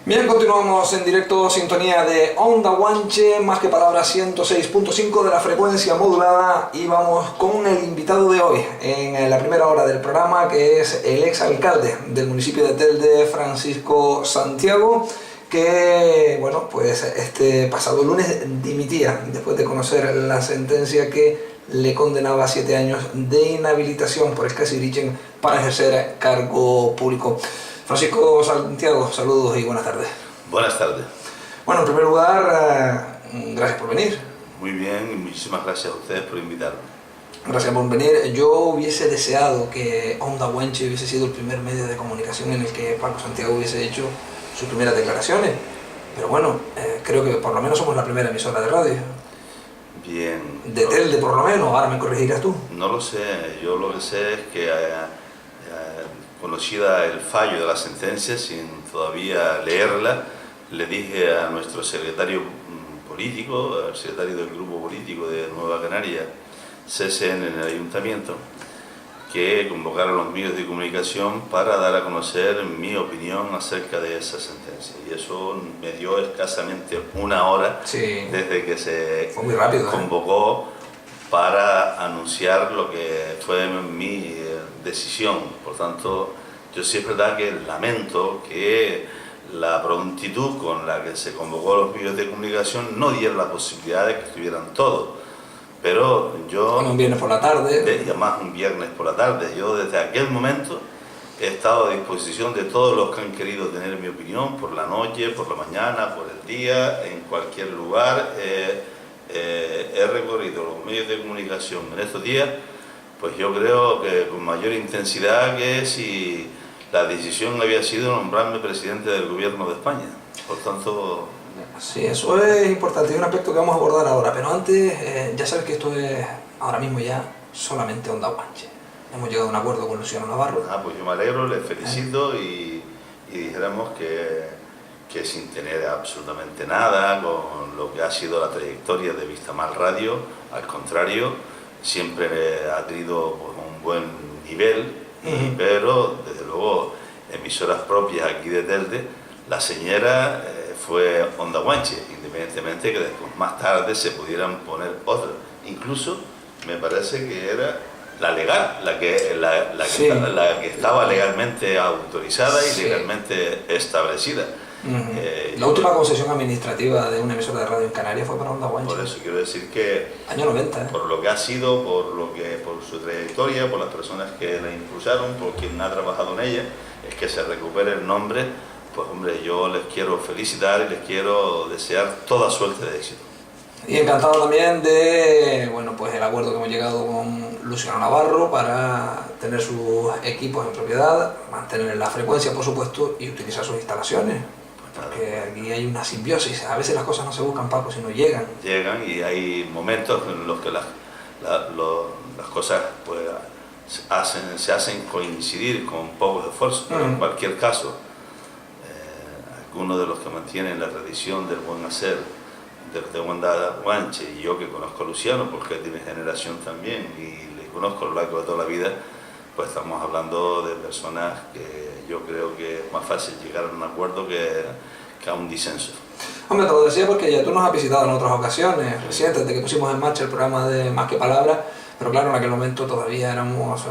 Bien, continuamos en directo, sintonía de Onda Guanche, más que palabras 106.5 de la frecuencia modulada, y vamos con el invitado de hoy en la primera hora del programa, que es el exalcalde del municipio de Telde, Francisco Santiago, que, bueno, pues este pasado lunes dimitía después de conocer la sentencia que le condenaba a 7 años de inhabilitación por escasirichen para ejercer cargo público. Francisco Santiago, saludos y buenas tardes. Buenas tardes. Bueno, en primer lugar, gracias por venir. Muy bien, y muchísimas gracias a ustedes por invitarme. Gracias por venir. Yo hubiese deseado que Onda Guanche hubiese sido el primer medio de comunicación en el que Paco Santiago hubiese hecho sus primeras declaraciones. Pero bueno, creo que por lo menos somos la primera emisora de radio. Bien. De Telde, por lo menos, ahora me corregirás tú. No lo sé, yo lo que sé es que conocida el fallo de la sentencia, sin todavía leerla, le dije a nuestro secretario político, al secretario del grupo político de Nueva Canaria, CSN, en el ayuntamiento, que convocara a los medios de comunicación para dar a conocer mi opinión acerca de esa sentencia. Y eso me dio escasamente una hora desde que se fue muy rápido, convocó para anunciar lo que fue mi decisión. Por tanto, yo sí es verdad que lamento que la prontitud con la que se convocó a los medios de comunicación no diera la posibilidad de que estuvieran todos. Pero yo... Bueno, un viernes por la tarde. Y además un viernes por la tarde. Yo desde aquel momento he estado a disposición de todos los que han querido tener mi opinión, por la noche, por la mañana, por el día, en cualquier lugar. He recorrido los medios de comunicación en estos días, pues yo creo que con mayor intensidad que si la decisión había sido nombrarme presidente del gobierno de España. Por tanto... Sí, eso es importante, es un aspecto que vamos a abordar ahora, pero antes, ya sabes que esto es ahora mismo ya solamente Onda Guanche. Hemos llegado a un acuerdo con Luciano Navarro. Pues yo me alegro, les felicito y dijéramos que sin tener absolutamente nada con lo que ha sido la trayectoria de Vista Mal Radio, al contrario, siempre ha tenido pues, un buen nivel, pero desde luego emisoras propias aquí de Telde, la señora fue Onda Guanche, independientemente que después más tarde se pudieran poner otras. Incluso me parece que era la legal, la que estaba legalmente autorizada y legalmente establecida. La última concesión administrativa de una emisora de radio en Canarias fue para Onda Guanche. Por eso quiero decir que año 90, por lo que ha sido, por su trayectoria, por las personas que la impulsaron, por quien ha trabajado en ella, es que se recupere el nombre. Pues hombre, yo les quiero felicitar y les quiero desear toda suerte de éxito. Y encantado también de, bueno, pues el acuerdo que hemos llegado con Luciano Navarro para tener sus equipos en propiedad, mantener la frecuencia, por supuesto, y utilizar sus instalaciones. Porque aquí hay una simbiosis, a veces las cosas no se buscan, Paco, sino llegan. Llegan y hay momentos en los que las cosas pues, se hacen coincidir con pocos esfuerzos, pero en cualquier caso, algunos de los que mantienen la tradición del buen hacer de Onda Guanche, y yo que conozco a Luciano porque es de mi generación también y le conozco a lo largo de toda la vida, pues estamos hablando de personas que yo creo que es más fácil llegar a un acuerdo que a un disenso. Hombre, te lo decía porque ya tú nos has visitado en otras ocasiones recientes, desde que pusimos en marcha el programa de Más que Palabras, pero claro, en aquel momento todavía éramos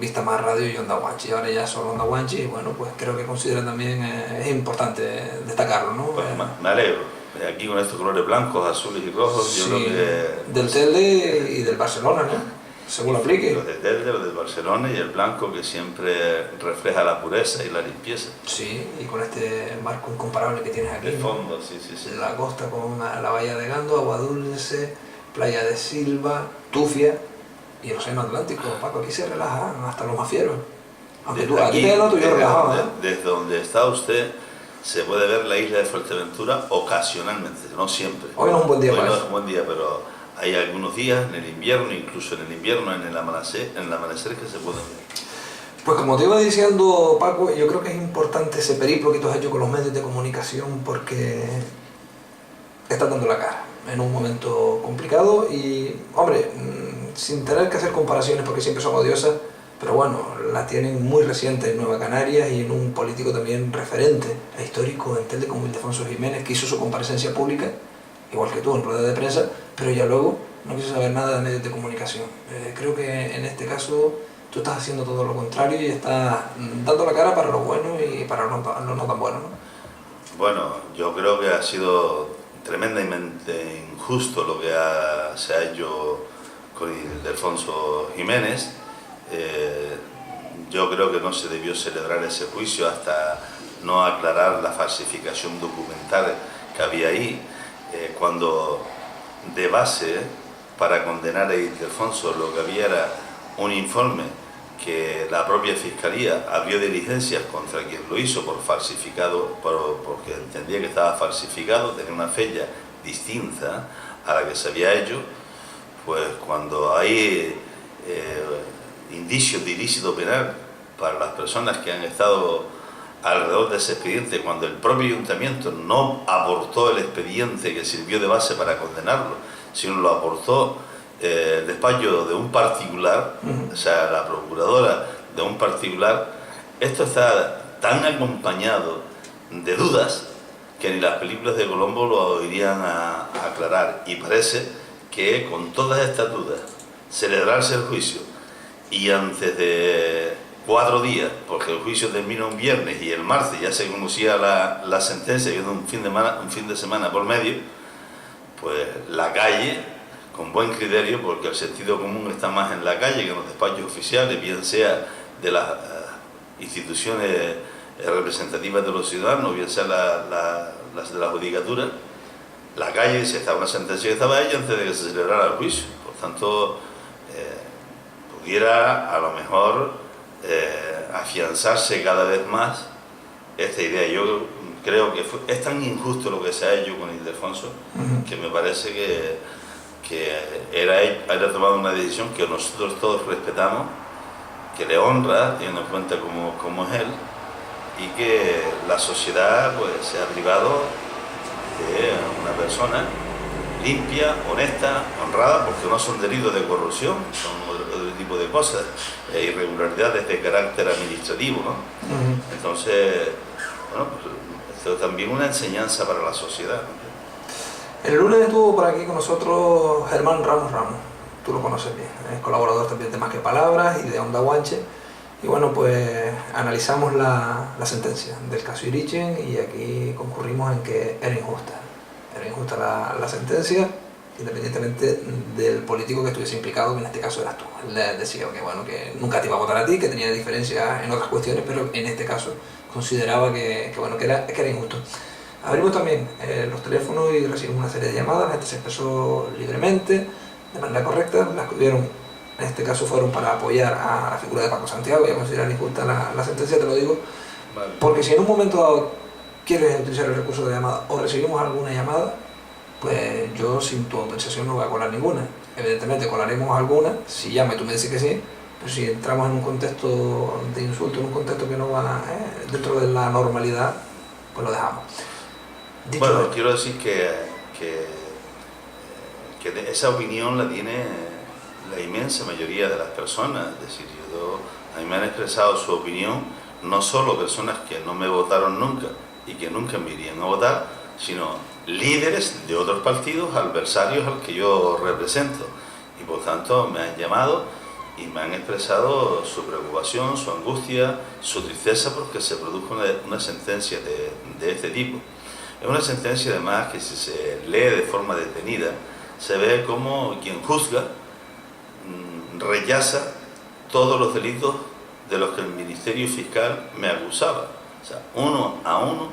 Vista Más Radio y Onda Guanche, y ahora ya solo Onda Guanche, y bueno, pues creo que considero también es importante destacarlo, ¿no? Pues me alegro. Aquí con estos colores blancos, azules y rojos, sí, yo creo que... Del Telde y del Barcelona, ¿no? Según lo aplique. Los de Telde, los del Barcelona y el blanco que siempre refleja la pureza y la limpieza. Sí, y con este marco incomparable que tienes aquí. De fondo, ¿no? sí. La costa con la bahía de Gando, Agua Dulce, Playa de Silva, Tufia y el océano Atlántico. Paco, aquí se relajan hasta los más fieros. Aunque tú, aquí te noto yo relajado, ¿eh? Desde donde está usted se puede ver la isla de Fuerteventura ocasionalmente, no siempre. Hoy no es un buen día para eso. Hoy no es un buen día, pero hay algunos días en el invierno, incluso en el invierno, en el amanecer que se pueden ver. Pues como te iba diciendo, Paco, yo creo que es importante ese periplo que tú has hecho con los medios de comunicación porque estás dando la cara en un momento complicado y, hombre, sin tener que hacer comparaciones porque siempre son odiosas, pero bueno, la tienen muy reciente en Nueva Canarias y en un político también referente e histórico en Telde como Ildefonso Jiménez, que hizo su comparecencia pública, igual que tú, en rueda de prensa, pero ya luego no quiso saber nada de medios de comunicación. Creo que en este caso tú estás haciendo todo lo contrario y estás dando la cara para lo bueno y para lo no tan bueno, ¿no? Bueno, yo creo que ha sido tremendamente injusto lo que se ha hecho con Ildefonso Jiménez. Yo creo que no se debió celebrar ese juicio hasta no aclarar la falsificación documental que había ahí, cuando de base para condenar a Ildefonso lo que había era un informe que la propia Fiscalía abrió diligencias contra quien lo hizo por falsificado, porque entendía que estaba falsificado, tenía una fecha distinta a la que se había hecho. Pues cuando hay indicios de ilícito penal para las personas que han estado alrededor de ese expediente, cuando el propio ayuntamiento no aportó el expediente que sirvió de base para condenarlo, sino lo aportó el despacho de un particular, o sea, la procuradora de un particular, esto está tan acompañado de dudas que ni las películas de Colombo lo irían a aclarar, y parece que con todas estas dudas, celebrarse el juicio y antes de 4 días, porque el juicio termina un viernes y el martes ya se conocía la sentencia, y un fin de semana por medio, pues la calle, con buen criterio, porque el sentido común está más en la calle que en los despachos oficiales, bien sea de las instituciones representativas de los ciudadanos, bien sea las de la judicatura. La calle dice, estaba una sentencia que estaba hecha antes de que se celebrara el juicio. Por tanto, pudiera a lo mejor afianzarse cada vez más esta idea. Yo creo que es tan injusto lo que se ha hecho con Ildefonso, que me parece que era tomado una decisión que nosotros todos respetamos, que le honra, teniendo en cuenta cómo es él, y que la sociedad pues se ha privado de una persona limpia, honesta, honrada, porque no son delitos de corrupción, son otro tipo de cosas, irregularidades de carácter administrativo, ¿no? Entonces, bueno, pues esto es también una enseñanza para la sociedad, ¿no? El lunes estuvo por aquí con nosotros Germán Ramos, tú lo conoces bien, es colaborador también de Más que Palabras y de Onda Guanche, y bueno, pues analizamos la sentencia del caso Irichen y aquí concurrimos en que era injusta la sentencia, independientemente del político que estuviese implicado, que en este caso eras tú. Él decía que, bueno, que nunca te iba a votar a ti, que tenía diferencias en otras cuestiones, pero en este caso consideraba que era injusto. Abrimos también los teléfonos y recibimos una serie de llamadas, la gente se expresó libremente, de manera correcta, las que hubieron, en este caso fueron para apoyar a la figura de Paco Santiago y a considerar injusta la sentencia, te lo digo, vale. Porque si en un momento dado quieres utilizar el recurso de llamada o recibimos alguna llamada, pues yo sin tu autorización no voy a colar ninguna. Evidentemente colaremos alguna, si llama y tú me dices que sí, pero si entramos en un contexto de insulto, en un contexto que no va dentro de la normalidad, pues lo dejamos. Bueno, quiero decir que esa opinión la tiene la inmensa mayoría de las personas. Es decir, a mí me han expresado su opinión no solo personas que no me votaron nunca y que nunca me irían a votar, sino líderes de otros partidos adversarios al que yo represento. Y por tanto me han llamado y me han expresado su preocupación, su angustia, su tristeza porque se produjo una sentencia de este tipo. Es una sentencia además que si se lee de forma detenida, se ve como quien juzga rechaza todos los delitos de los que el Ministerio Fiscal me acusaba. O sea, uno a uno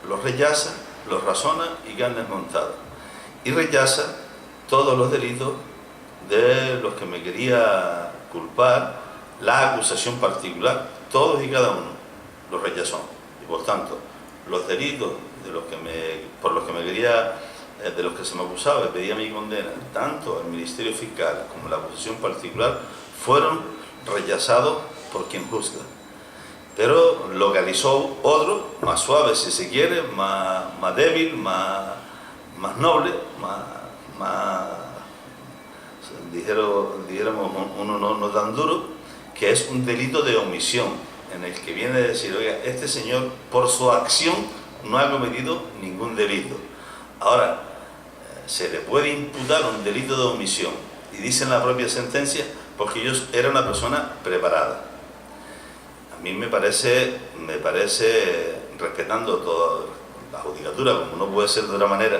los rechaza, los razona y gana desmontado. Y rechaza todos los delitos de los que me quería culpar la acusación particular, todos y cada uno los rechazó. Y por tanto, los delitos por los que me quería, de los que se me acusaba y pedía mi condena, tanto el Ministerio Fiscal como la acusación particular, fueron rechazados por quien juzga. Pero localizó otro, más suave si se quiere, más débil, más noble, dijéramos uno no tan duro, que es un delito de omisión, en el que viene a decir, oiga, este señor por su acción no ha cometido ningún delito. Ahora, se le puede imputar un delito de omisión, y dice en la propia sentencia, porque yo era una persona preparada. A mí me parece, respetando toda la judicatura, como no puede ser de otra manera,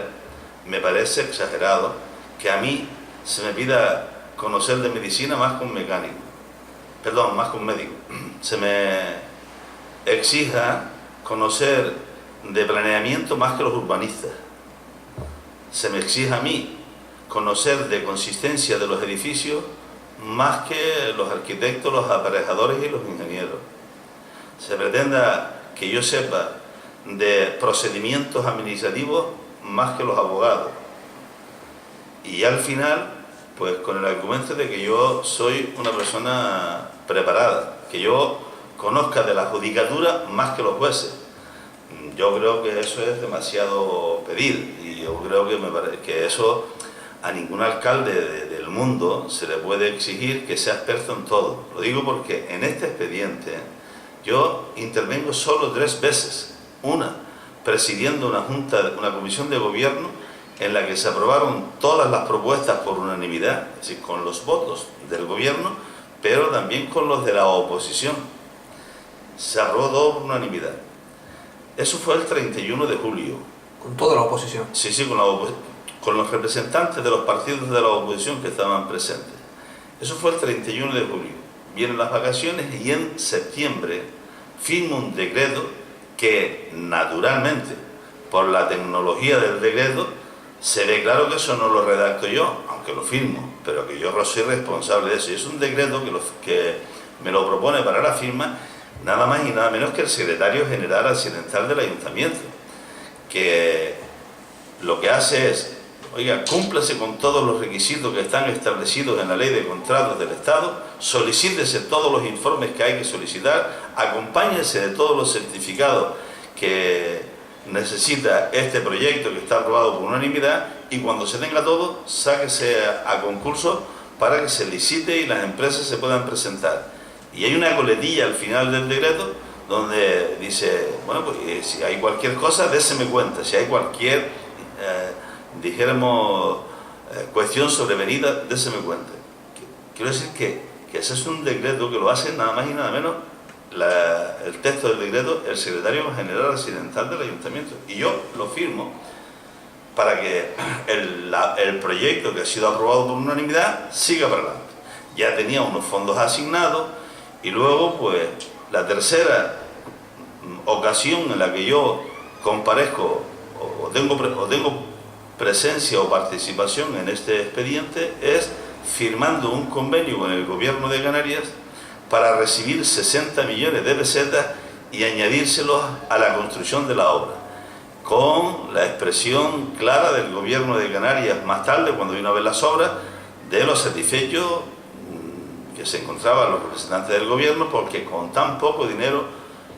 me parece exagerado que a mí se me pida conocer de medicina más que un mecánico, perdón, más que un médico. Se me exija conocer de planeamiento más que los urbanistas. Se me exija a mí conocer de consistencia de los edificios más que los arquitectos, los aparejadores y los ingenieros. Se pretenda que yo sepa de procedimientos administrativos más que los abogados. Y al final, pues con el argumento de que yo soy una persona preparada, que yo conozca de la judicatura más que los jueces. Yo creo que eso es demasiado pedir, y yo creo que eso a ningún alcalde del mundo se le puede exigir que sea experto en todo. Lo digo porque en este expediente yo intervengo solo 3 veces. Una, presidiendo una comisión de gobierno en la que se aprobaron todas las propuestas por unanimidad, es decir, con los votos del gobierno, pero también con los de la oposición. Se aprobó todo por unanimidad. Eso fue el 31 de julio. ¿Con toda la oposición? Sí, con los representantes de los partidos de la oposición que estaban presentes. Eso fue el 31 de julio. Vienen las vacaciones y en septiembre firmo un decreto que, naturalmente, por la tecnología del decreto, se ve claro que eso no lo redacto yo, aunque lo firmo, pero que yo soy responsable de eso. Y es un decreto que me lo propone para la firma nada más y nada menos que el secretario general accidental del ayuntamiento, que lo que hace es, oiga, cúmplase con todos los requisitos que están establecidos en la ley de contratos del Estado, solicítese todos los informes que hay que solicitar, acompáñese de todos los certificados que necesita este proyecto que está aprobado por unanimidad, y cuando se tenga todo, sáquese a concurso para que se licite y las empresas se puedan presentar. Y hay una coletilla al final del decreto donde dice, bueno, pues si hay cualquier cosa, déseme cuenta, si hay cualquier, cuestión sobrevenida, déseme cuenta. Quiero decir que ese es un decreto que lo hace nada más y nada menos el texto del decreto el secretario general accidental del ayuntamiento, y yo lo firmo para que el proyecto que ha sido aprobado por unanimidad siga para adelante. Ya tenía unos fondos asignados, y luego pues la tercera ocasión en la que yo comparezco o tengo presencia o participación en este expediente es firmando un convenio con el gobierno de Canarias para recibir 60 millones de pesetas y añadírselos a la construcción de la obra, con la expresión clara del gobierno de Canarias más tarde, cuando vino a ver las obras, de los satisfechos que se encontraban los representantes del gobierno, porque con tan poco dinero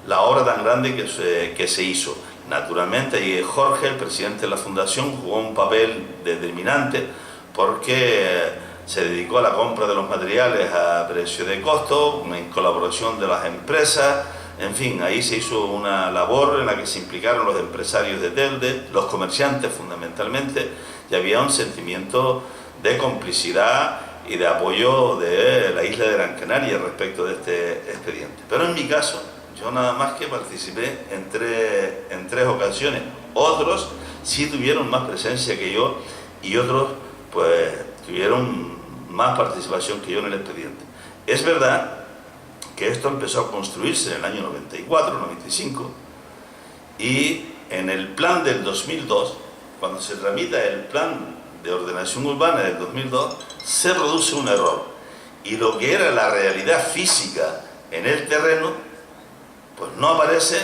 la obra tan grande que se hizo. Naturalmente, y Jorge, el presidente de la fundación, jugó un papel determinante, porque se dedicó a la compra de los materiales a precio de costo, en colaboración de las empresas. En fin, ahí se hizo una labor en la que se implicaron los empresarios de Telde, los comerciantes fundamentalmente, y había un sentimiento de complicidad y de apoyo de la isla de Gran Canaria respecto de este expediente. Pero en mi caso, yo nada más que participé en tres ocasiones. Otros sí tuvieron más presencia que yo, y otros pues tuvieron más participación que yo en el expediente. Es verdad que esto empezó a construirse en el año 94, 95, y en el plan del 2002, cuando se tramita el plan de ordenación urbana del 2002, se produce un error, y lo que era la realidad física en el terreno pues no aparece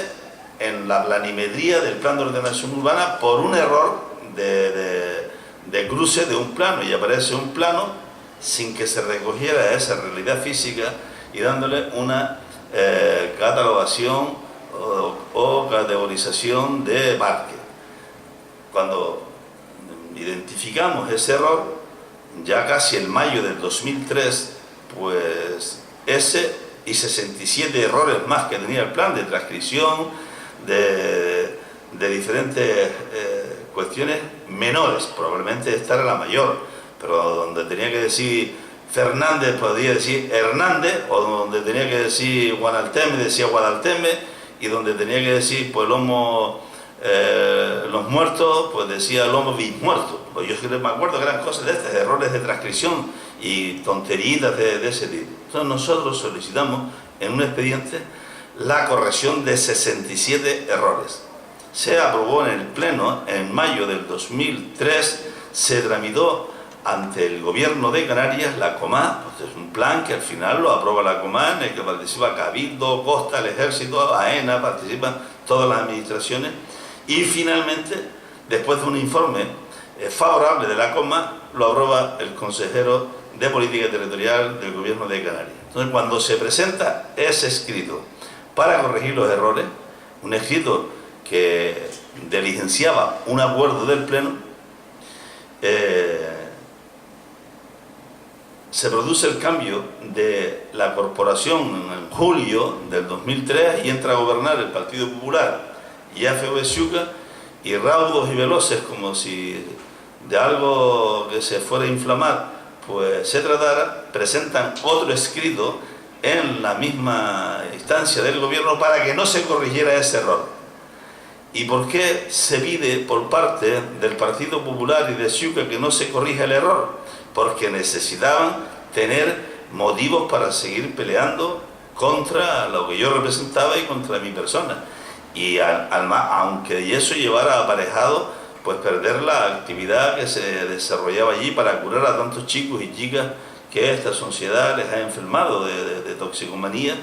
en la planimetría del plan de ordenación urbana por un error de cruce de un plano, y aparece un plano sin que se recogiera esa realidad física y dándole una catalogación o categorización de parque. Cuando identificamos ese error, ya casi en mayo del 2003, pues ese y 67 errores más que tenía el plan de transcripción, de diferentes cuestiones menores. Probablemente esta era la mayor, pero donde tenía que decir Fernández podía decir Hernández, o donde tenía que decir Guadalteme decía Guadalteme, y donde tenía que decir pues Lomo los muertos, pues decía Lomo Bismuerto. Pues yo me acuerdo que eran cosas de estas, errores de transcripción y tonterías de ese tipo. Entonces nosotros solicitamos en un expediente la corrección de 67 errores. Se aprobó en el Pleno en mayo del 2003, se tramitó ante el Gobierno de Canarias la COMAC, pues es un plan que al final lo aprueba la COMAC, en el que participa Cabildo, Costa, el Ejército, AENA, participan todas las administraciones, y finalmente, después de un informe favorable de la COMAC, lo aprueba el consejero de Política Territorial del Gobierno de Canarias. Entonces, cuando se presenta ese escrito para corregir los errores, un escrito que diligenciaba un acuerdo del Pleno, se produce el cambio de la corporación en julio del 2003 y entra a gobernar el Partido Popular y AFV Xuca, y raudos y veloces, como si de algo que se fuera a inflamar pues se tratara, presentan otro escrito en la misma instancia del gobierno para que no se corrigiera ese error. ¿Y por qué se pide por parte del Partido Popular y de Xuca que no se corrija el error? Porque necesitaban tener motivos para seguir peleando contra lo que yo representaba y contra mi persona. Y aunque eso llevara aparejado pues perder la actividad que se desarrollaba allí para curar a tantos chicos y chicas que esta sociedad les ha enfermado de toxicomanía,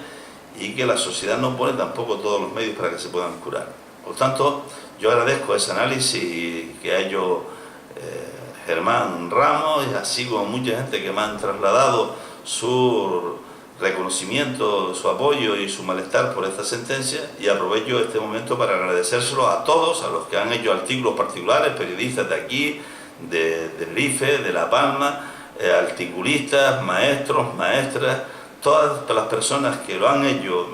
y que la sociedad no pone tampoco todos los medios para que se puedan curar. Por tanto, yo agradezco ese análisis que ha hecho Germán Ramos, y así como mucha gente que me han trasladado su reconocimiento, su apoyo y su malestar por esta sentencia, y aprovecho este momento para agradecérselo a todos, a los que han hecho artículos particulares, periodistas de aquí, de Tenerife, de La Palma, articulistas, maestros, maestras, todas las personas que me lo han hecho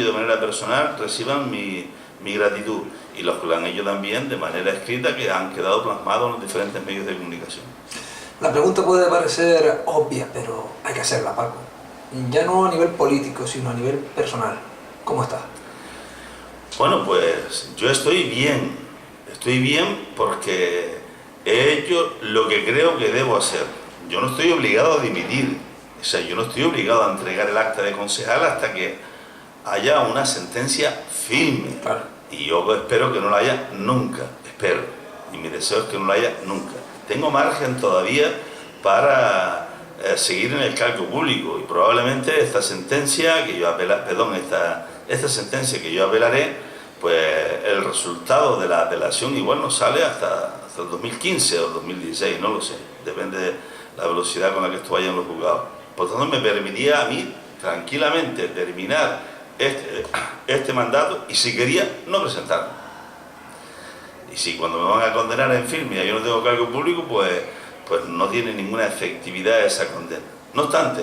de manera personal, reciban mi gratitud, y los que lo han hecho también de manera escrita, que han quedado plasmados en los diferentes medios de comunicación. La pregunta puede parecer obvia, pero hay que hacerla, Paco. Ya no a nivel político, sino a nivel personal. ¿Cómo estás? Bueno, pues yo estoy bien porque he hecho lo que creo que debo hacer. Yo no estoy obligado a dimitir, o sea, yo no estoy obligado a entregar el acta de concejal hasta que haya una sentencia firme. Claro. Y yo espero que no la haya nunca, espero, y mi deseo es que no la haya nunca. Tengo margen todavía para seguir en el cargo público, y probablemente esta sentencia que yo esta sentencia que yo apelaré, pues el resultado de la apelación igual no sale hasta el 2015 o el 2016, no lo sé, depende de la velocidad con la que esto vaya en los juzgados. Por tanto, me permitía a mí tranquilamente terminar este mandato, y si quería, no presentarme. Y si cuando me van a condenar en firme y yo no tengo cargo público, pues no tiene ninguna efectividad esa condena. No obstante,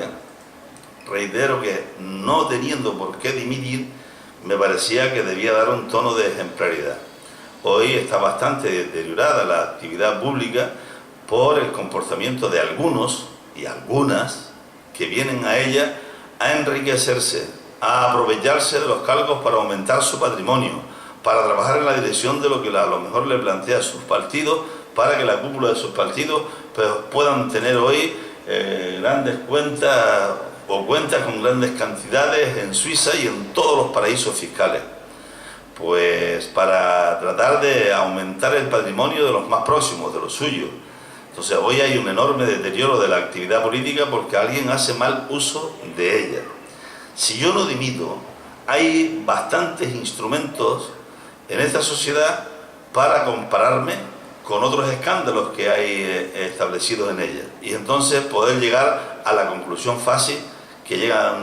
reitero que no teniendo por qué dimitir, me parecía que debía dar un tono de ejemplaridad. Hoy está bastante deteriorada la actividad pública por el comportamiento de algunos y algunas que vienen a ella a enriquecerse, a aprovecharse de los cargos para aumentar su patrimonio, para trabajar en la dirección de lo que a lo mejor le plantea a sus partidos, para que la cúpula de sus partidos pues, puedan tener hoy grandes cuentas o cuentas con grandes cantidades en Suiza y en todos los paraísos fiscales, pues para tratar de aumentar el patrimonio de los más próximos, de los suyos. Entonces hoy hay un enorme deterioro de la actividad política porque alguien hace mal uso de ella. Si yo no dimito, hay bastantes instrumentos en esta sociedad para compararme con otros escándalos que hay establecidos en ella, y entonces poder llegar a la conclusión fácil que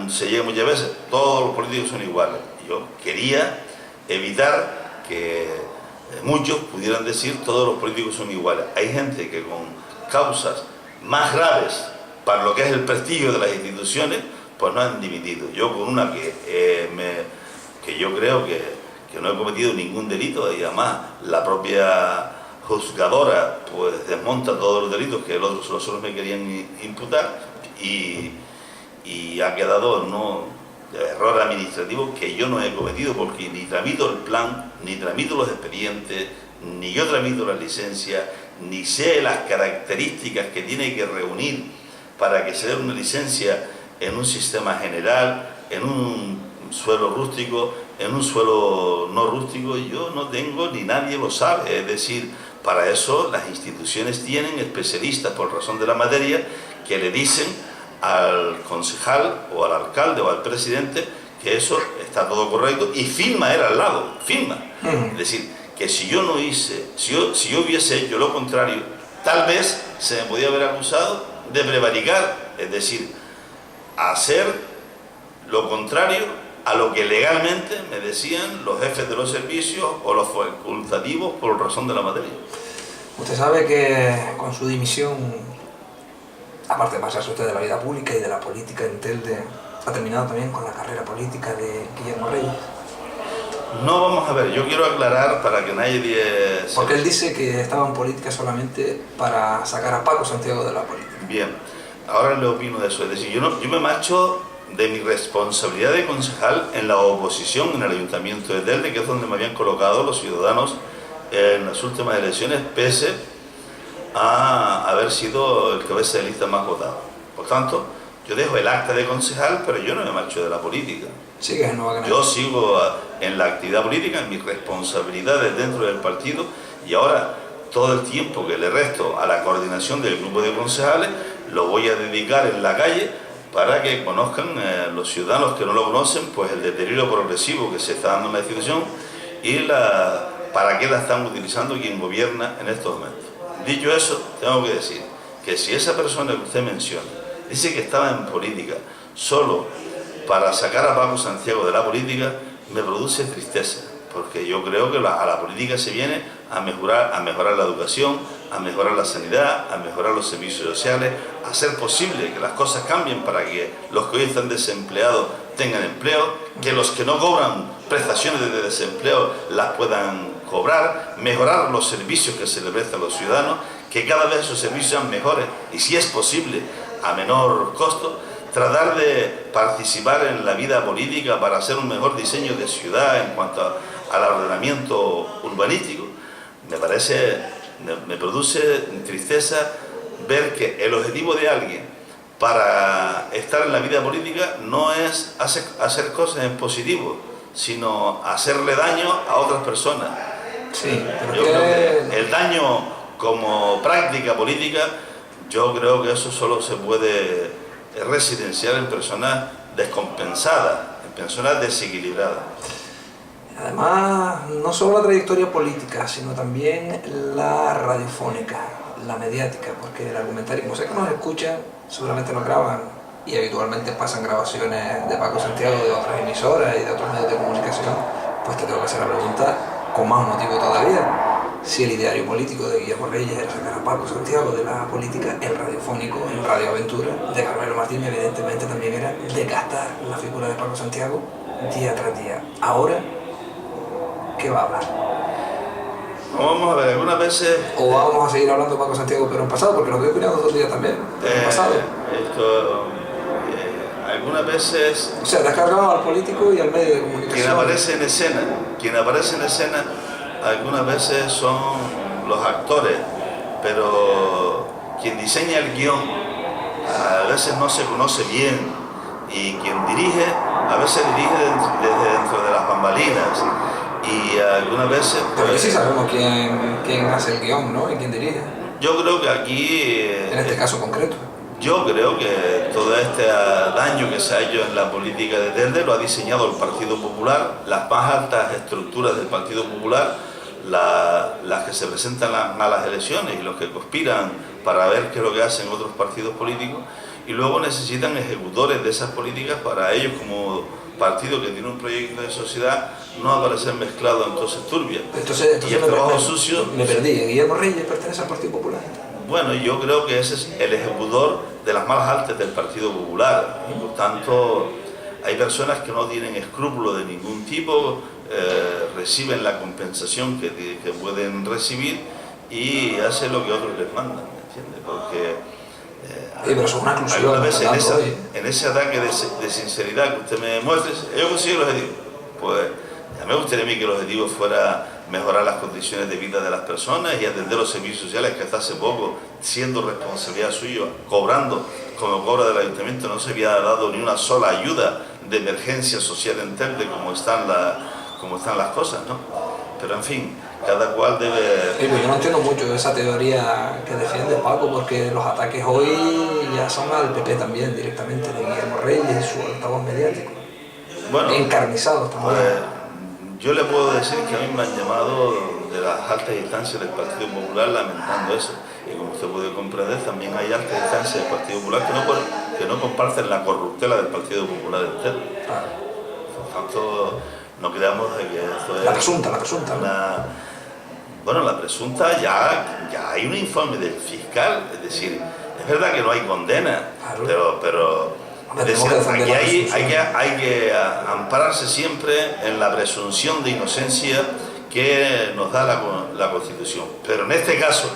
se llega muchas veces: todos los políticos son iguales. Yo quería evitar que muchos pudieran decir todos los políticos son iguales. Hay gente que con causas más graves para lo que es el prestigio de las instituciones pues no han dimitido. Yo con una que yo creo que no he cometido ningún delito, y además la propia juzgadora pues desmonta todos los delitos que los otros me querían imputar, y ha quedado error administrativo que yo no he cometido, porque ni tramito el plan, ni tramito los expedientes, ni yo tramito la licencia, ni sé las características que tiene que reunir para que se dé una licencia en un sistema general, en un suelo rústico, en un suelo no rústico. Yo no tengo, ni nadie lo sabe. Es decir, para eso las instituciones tienen especialistas por razón de la materia que le dicen al concejal o al alcalde o al presidente que eso está todo correcto, y firma él al lado, firma. Es decir, que si yo no hice, si yo hubiese hecho lo contrario, tal vez se me podía haber acusado de prevaricar, es decir, hacer lo contrario a lo que legalmente me decían los jefes de los servicios o los facultativos por razón de la materia. Usted sabe que con su dimisión, aparte de pasarse usted de la vida pública y de la política en Telde, ha terminado también con la carrera política de Guillermo Reyes. No, vamos a ver, yo quiero aclarar para que nadie... Porque él dice que estaba en política solamente para sacar a Paco Santiago de la política. Bien, ahora le opino de eso. Es decir, yo me marcho de mi responsabilidad de concejal en la oposición en el Ayuntamiento de Telde, que es donde me habían colocado los ciudadanos en las últimas elecciones, pese a haber sido el cabeza de lista más votado. Por tanto, yo dejo el acta de concejal, pero yo no me marcho de la política. ¿Sigues en Nueva Granada? Yo sigo en la actividad política, en mis responsabilidades dentro del partido, y ahora todo el tiempo que le resto a la coordinación del grupo de concejales lo voy a dedicar en la calle para que conozcan los ciudadanos que no lo conocen, pues el deterioro progresivo que se está dando en la institución y para qué la están utilizando quien gobierna en estos momentos. Dicho eso, tengo que decir que si esa persona que usted menciona dice que estaba en política solo para sacar a Paco Santiago de la política, me produce tristeza, porque yo creo que a la política se viene a mejorar la educación, a mejorar la sanidad, a mejorar los servicios sociales, a hacer posible que las cosas cambien para que los que hoy están desempleados tengan empleo, que los que no cobran prestaciones de desempleo las puedan cobrar, mejorar los servicios que se le prestan a los ciudadanos, que cada vez esos servicios sean mejores y, si es posible, a menor costo. Tratar de participar en la vida política para hacer un mejor diseño de ciudad en cuanto al ordenamiento urbanístico. Me produce tristeza ver que el objetivo de alguien para estar en la vida política no es hacer cosas en positivo, sino hacerle daño a otras personas. Sí, yo creo que el daño como práctica política, yo creo que eso solo se puede residenciar en personas descompensadas, en personas desequilibradas. Además, no solo la trayectoria política, sino también la radiofónica, la mediática, porque el argumentario, como sé que nos escuchan, seguramente nos graban y habitualmente pasan grabaciones de Paco Santiago de otras emisoras y de otros medios de comunicación, pues te tengo que hacer la pregunta con más motivo todavía. Si el ideario político de Guillermo Reyes era sacar a Paco Santiago de la política, el radiofónico, en Radio Aventura, de Carmelo Martín, evidentemente también era desgastar la figura de Paco Santiago día tras día. Ahora, ¿qué va a hablar? Vamos a ver, algunas veces... O vamos a seguir hablando de Paco Santiago, pero en pasado, porque lo estoy opinando 2 días también, en pasado. Algunas veces... O sea, te has cargado al político y al medio de comunicación. Quien aparece en escena, algunas veces son los actores, pero quien diseña el guión a veces no se conoce bien, y quien dirige a veces dirige desde dentro de las bambalinas, y algunas veces... Pero sí sabemos quién hace el guión, ¿no? Y quién dirige. Yo creo que aquí... en este caso concreto. Yo creo que todo este daño que se ha hecho en la política de Telde lo ha diseñado el Partido Popular, las más altas estructuras del Partido Popular, las que se presentan a las elecciones y los que conspiran para ver qué es lo que hacen otros partidos políticos, y luego necesitan ejecutores de esas políticas para ellos, como partido que tiene un proyecto de sociedad, no aparecer mezclado en cosas turbias. Entonces y el trabajo sucio... Me perdí. ¿Guillermo Reyes pertenece al Partido Popular? Bueno, yo creo que ese es el ejecutor de las malas artes del Partido Popular, y por tanto hay personas que no tienen escrúpulos de ningún tipo, reciben la compensación que pueden recibir y hacen lo que otros les mandan, ¿me entiendes? Porque pero eso es una algunas alusión, veces en ese ataque de sinceridad que usted me muestre, yo consigo el objetivo. Pues ya me gustaría a mí que el objetivo fuera mejorar las condiciones de vida de las personas y atender los servicios sociales, que hasta hace poco, siendo responsabilidad suya, cobrando como cobra del ayuntamiento, no se había dado ni una sola ayuda de emergencia social en Telde como están las cosas, ¿no? Pero en fin, cada cual debe... Pero yo no entiendo mucho esa teoría que defiende Paco, porque los ataques hoy ya son al PP también, directamente, de Guillermo Reyes y su altavoz mediático. Bueno, encarnizados también. Pues, yo le puedo decir que a mí me han llamado de las altas instancias del Partido Popular lamentando eso. Y como usted puede comprender, también hay altas instancias del Partido Popular que no comparten la corruptela del Partido Popular entero. Claro. Por tanto, no creamos de que esto es... La presunta. Bueno, la presunta ya hay un informe del fiscal, es decir, es verdad que no hay condena, claro. pero es decir, aquí hay que ampararse siempre en la presunción de inocencia que nos da la Constitución. Pero en este caso,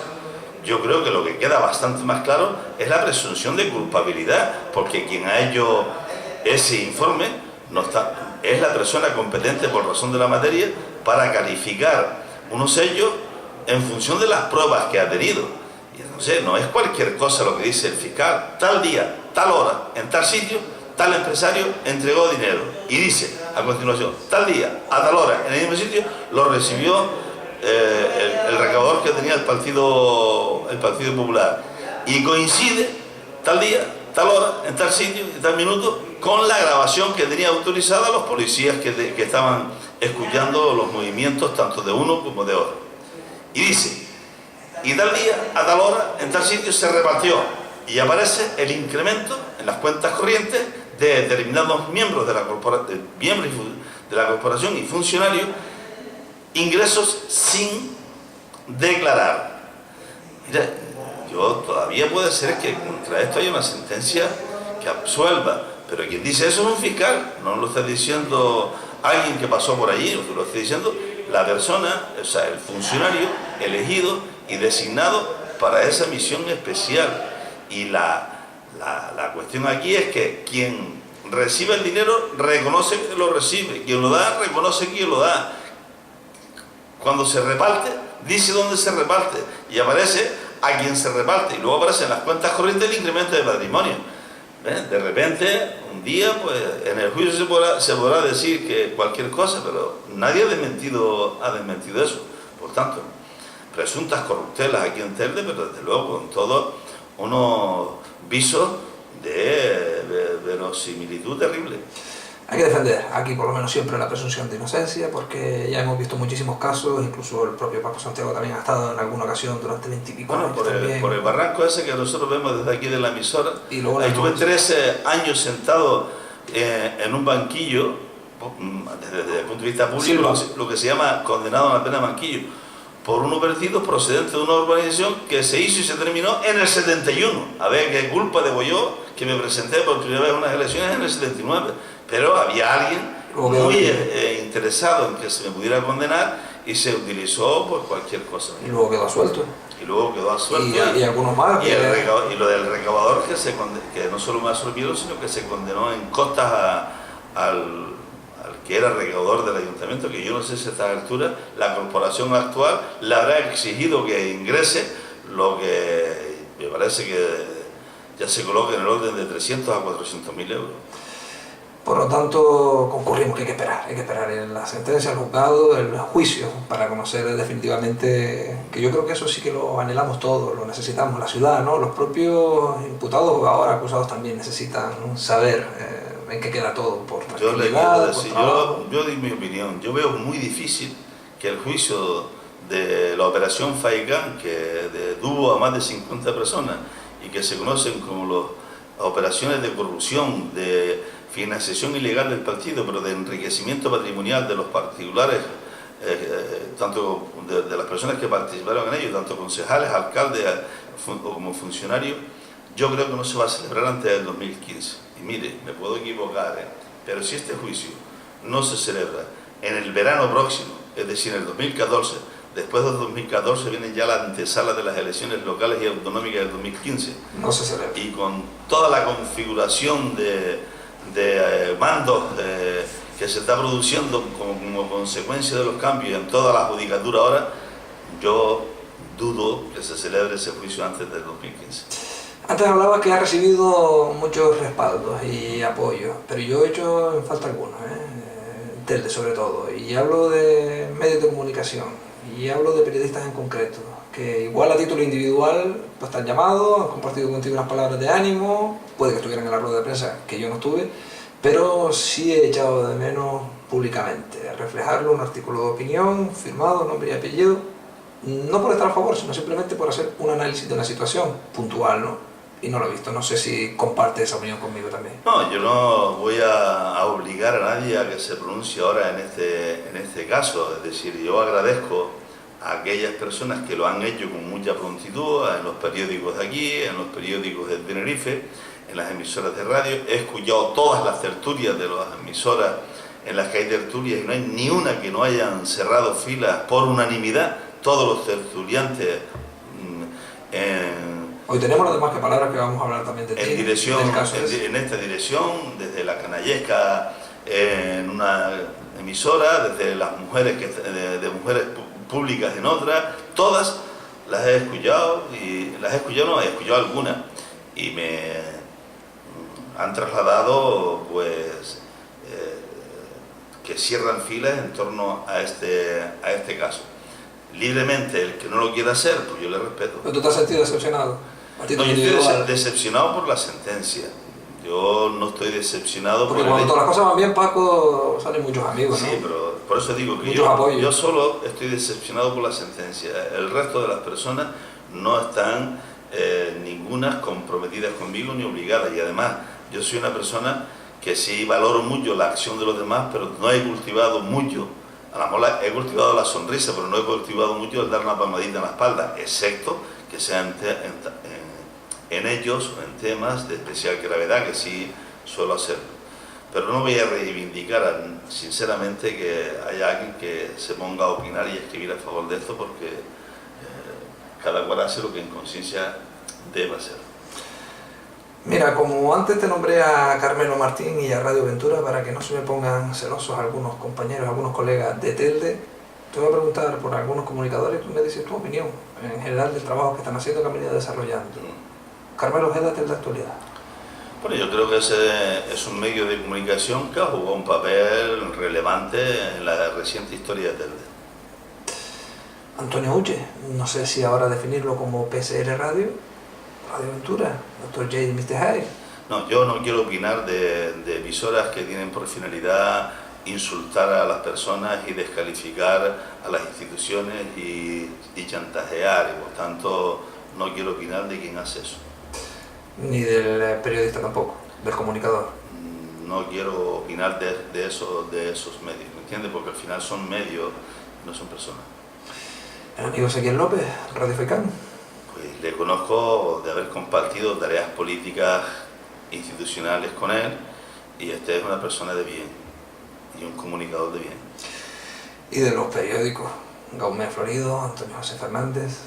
yo creo que lo que queda bastante más claro es la presunción de culpabilidad, porque quien ha hecho ese informe es la persona competente por razón de la materia para calificar unos hechos en función de las pruebas que ha tenido. Y entonces no es cualquier cosa lo que dice el fiscal. Tal día, tal hora, en tal sitio, tal empresario entregó dinero. Y dice, a continuación, tal día, a tal hora, en el mismo sitio, lo recibió el recaudador que tenía el Partido Popular. Y coincide, tal día, tal hora, en tal sitio, en tal minuto, con la grabación que tenía autorizada los policías que estaban escuchando los movimientos tanto de uno como de otro. Y dice, y tal día, a tal hora, en tal sitio se repartió, y aparece el incremento en las cuentas corrientes de determinados miembros de la corporación y funcionarios, ingresos sin declarar. Mira, todavía puede ser que contra esto haya una sentencia que absuelva, pero quien dice eso es un fiscal, no lo está diciendo alguien que pasó por allí, lo está diciendo la persona, o sea, el funcionario elegido y designado para esa misión especial. Y la cuestión aquí es que quien recibe el dinero reconoce que lo recibe, quien lo da reconoce que lo da. Cuando se reparte, dice dónde se reparte y aparece a quien se reparte, y luego aparece en las cuentas corrientes el incremento de patrimonio. De repente, un día, pues en el juicio se podrá decir que cualquier cosa, pero nadie ha desmentido eso. Por tanto, presuntas corruptelas aquí en Telde, pero desde luego con todos unos visos de verosimilitud terrible. Hay que defender aquí por lo menos siempre la presunción de inocencia, porque ya hemos visto muchísimos casos, incluso el propio Paco Santiago también ha estado en alguna ocasión durante 20 y pico años. Por el barranco ese que nosotros vemos desde aquí de la emisora, y luego ahí estuve 13 años sentado en un banquillo, desde el punto de vista público, sí, lo que se llama condenado a la pena de banquillo, por unos vertidos procedentes de una urbanización que se hizo y se terminó en el 71. A ver, qué culpa debo yo que me presenté por primera vez en unas elecciones en el 79. Pero había alguien muy interesado en que se me pudiera condenar y se utilizó por cualquier cosa. Y luego quedó suelto. Y algunos más. Y lo del recaudador que no solo me absorbieron, sino que se condenó en costas al que era recaudador del ayuntamiento, que yo no sé si a esta altura la corporación actual le habrá exigido que ingrese lo que me parece que ya se coloca en el orden de 300 a 400.000 euros. Por lo tanto, concurrimos que hay que esperar en la sentencia, el juzgado, el juicio, para conocer definitivamente, que yo creo que eso sí que lo anhelamos todos, lo necesitamos, la ciudad, ¿no? Los propios imputados o ahora acusados también necesitan saber en qué queda todo, por tranquilidad, yo di mi opinión. Yo veo muy difícil que el juicio de la operación Faicán, que detuvo a más de 50 personas y que se conocen como las operaciones de corrupción, de financiación ilegal del partido, pero de enriquecimiento patrimonial de los particulares tanto de las personas que participaron en ello, tanto concejales, alcaldes o como funcionarios, yo creo que no se va a celebrar antes del 2015. Y mire, me puedo equivocar, pero si este juicio no se celebra en el verano próximo, es decir, en el 2014, después del 2014 viene ya la antesala de las elecciones locales y autonómicas del 2015. No se celebra. Y con toda la configuración de mandos que se está produciendo como consecuencia de los cambios en toda la judicatura ahora, yo dudo que se celebre ese juicio antes del 2015. Antes hablaba que ha recibido muchos respaldos y apoyos, pero yo he hecho en falta algunos, Telde sobre todo, y hablo de medios de comunicación, y hablo de periodistas en concreto, que igual a título individual pues están llamados, han compartido contigo unas palabras de ánimo, puede que estuvieran en la rueda de prensa, que yo no estuve, pero sí he echado de menos públicamente, reflejarlo en un artículo de opinión, firmado, nombre y apellido, no por estar a favor, sino simplemente por hacer un análisis de una situación puntual, ¿no? Y no lo he visto, no sé si comparte esa opinión conmigo también. No, yo no voy a obligar a nadie a que se pronuncie ahora en este caso, es decir, yo agradezco a aquellas personas que lo han hecho con mucha prontitud en los periódicos de aquí, en los periódicos de Tenerife, en las emisoras de radio. He escuchado todas las tertulias de las emisoras en las que hay tertulias y no hay ni una que no hayan cerrado filas por unanimidad, todos los tertuliantes Hoy tenemos las demás que palabras que vamos a hablar también de ti, en esta dirección, desde la canallesca en una emisora, desde las mujeres de mujeres públicas en otra, todas las he escuchado, y las he escuchado algunas, y me han trasladado pues que cierran filas en torno a este caso. Libremente, el que no lo quiera hacer, pues yo le respeto. ¿Pero tú te has sentido decepcionado? No, yo estoy decepcionado por la sentencia. Yo no estoy decepcionado porque cuando todas las cosas van bien, Paco, salen muchos amigos, ¿no? Sí, pero por eso digo que yo solo estoy decepcionado por la sentencia. El resto de las personas no están ninguna comprometidas conmigo ni obligadas. Y además, yo soy una persona que sí valoro mucho la acción de los demás, pero no he cultivado mucho. A lo mejor he cultivado la sonrisa, pero no he cultivado mucho el dar una palmadita en la espalda, excepto que sean en ellos o en temas de especial gravedad, que sí suelo hacerlo. Pero no voy a reivindicar sinceramente que haya alguien que se ponga a opinar y a escribir a favor de esto, porque cada cual hace lo que en conciencia debe hacer. Mira, como antes te nombré a Carmelo Martín y a Radio Ventura, para que no se me pongan celosos algunos compañeros, algunos colegas de Telde, te voy a preguntar por algunos comunicadores y tú me dices tu opinión en general del trabajo que están haciendo, que han venido desarrollando. Carmelo Ojeda, Telde Actualidad. Bueno, yo creo que ese es un medio de comunicación que ha jugado un papel relevante en la reciente historia de Telde. Antonio Uche, no sé si ahora definirlo como PCR Radio, Radio Ventura, Dr. J. y Mr. High. No, yo no quiero opinar de emisoras que tienen por finalidad insultar a las personas y descalificar a las instituciones y chantajear, y por tanto no quiero opinar de quién hace eso. Ni del periodista tampoco, del comunicador. No quiero opinar de esos medios, ¿me entiendes? Porque al final son medios, no son personas. El amigo Ezequiel López, Radio FECAM. Pues le conozco de haber compartido tareas políticas institucionales con él, y este es una persona de bien y un comunicador de bien. ¿Y de los periódicos? Gómez Florido, Antonio José Fernández.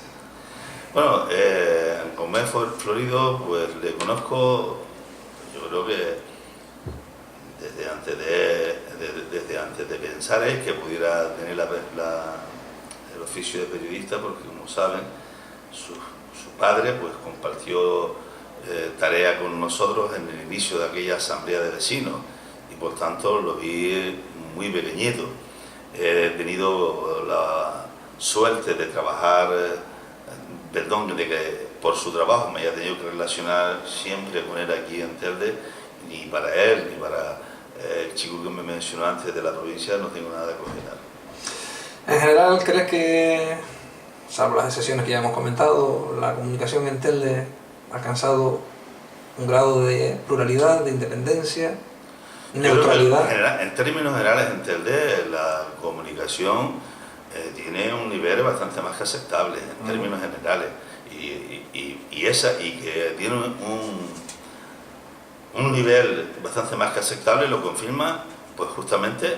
Bueno, Gómez Florido, pues le conozco, yo creo que desde antes de pensar que pudiera tener el oficio de periodista, porque como saben, su padre pues compartió tarea con nosotros en el inicio de aquella asamblea de vecinos, y por tanto lo vi muy pequeñito. He tenido la suerte de trabajar, de que por su trabajo me haya tenido que relacionar siempre con él aquí en Telde, ni para él ni para el chico que me mencionó antes de la provincia no tengo nada que opinar. En general, ¿crees que, salvo las excepciones que ya hemos comentado, la comunicación en Telde ha alcanzado un grado de pluralidad, de independencia, neutralidad? En términos generales, en Telde la comunicación tiene un nivel bastante más que aceptable en términos generales y que tiene un nivel bastante más que aceptable lo confirma pues justamente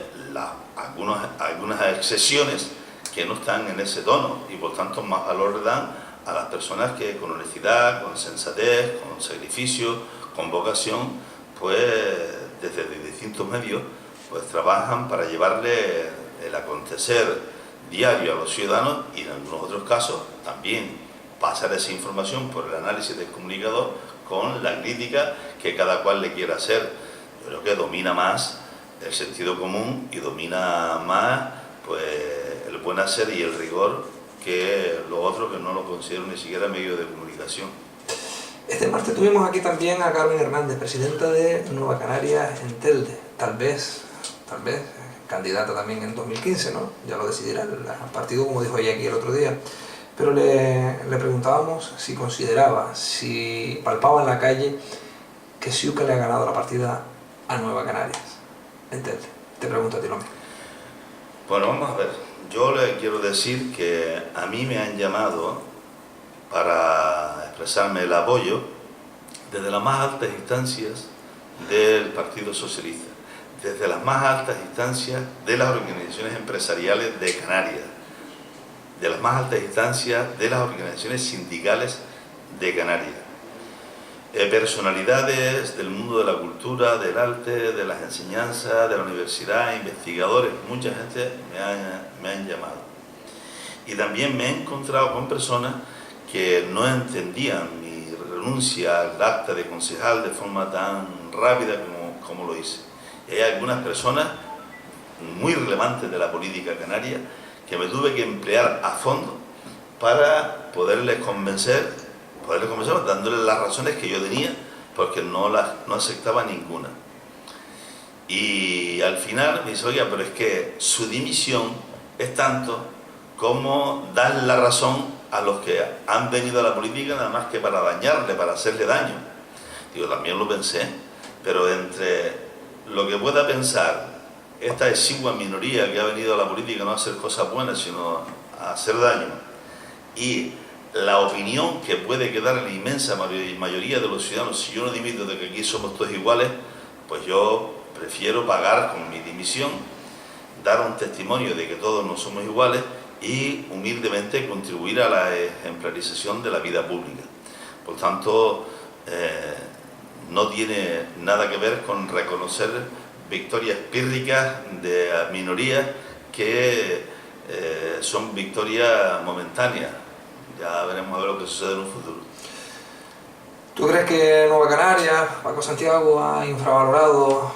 algunas excepciones que no están en ese tono y por tanto más valor le dan a las personas que con honestidad, con sensatez, con sacrificio, con vocación, pues desde distintos medios pues trabajan para llevarle el acontecer diario a los ciudadanos y en algunos otros casos también pasar esa información por el análisis del comunicador con la crítica que cada cual le quiera hacer. Yo creo que domina más el sentido común y domina más pues el buen hacer y el rigor que lo otro que no lo considero ni siquiera medio de comunicación. Este martes tuvimos aquí también a Carmen Hernández, presidenta de Nueva Canarias en Telde, tal vez, candidata también en 2015, ¿no? Ya lo decidirá el partido, como dijo ella aquí el otro día. Pero le preguntábamos si consideraba, si palpaba en la calle que Ceuta le ha ganado la partida a Nueva Canarias en Telde. Te pregunto a ti lo mismo. Bueno, vamos a ver. Yo le quiero decir que a mí me han llamado para expresarme el apoyo desde las más altas instancias del Partido Socialista, desde las más altas instancias de las organizaciones empresariales de Canarias, de las más altas instancias de las organizaciones sindicales de Canarias, personalidades del mundo de la cultura, del arte, de las enseñanzas, de la universidad, investigadores, mucha gente me han llamado. Y también me he encontrado con personas que no entendían mi renuncia al acta de concejal de forma tan rápida como lo hice. Y hay algunas personas muy relevantes de la política canaria que me tuve que emplear a fondo para poderles convencer dándoles las razones que yo tenía, porque no aceptaba ninguna. Y al final me dice, oiga, pero es que su dimisión es tanto como dar la razón a los que han venido a la política nada más que para dañarle, para hacerle daño. Digo, también lo pensé, pero entre lo que pueda pensar esta exigua minoría que ha venido a la política no a hacer cosas buenas, sino a hacer daño, y la opinión que puede quedar en la inmensa mayoría de los ciudadanos, si yo no dimito de que aquí somos todos iguales, pues yo prefiero pagar con mi dimisión, dar un testimonio de que todos no somos iguales y humildemente contribuir a la ejemplarización de la vida pública. Por tanto, no tiene nada que ver con reconocer victorias pírricas de minorías que son victorias momentáneas. Ya veremos a ver lo que sucede en un futuro. ¿Tú crees que Nueva Canarias, Paco Santiago, ha infravalorado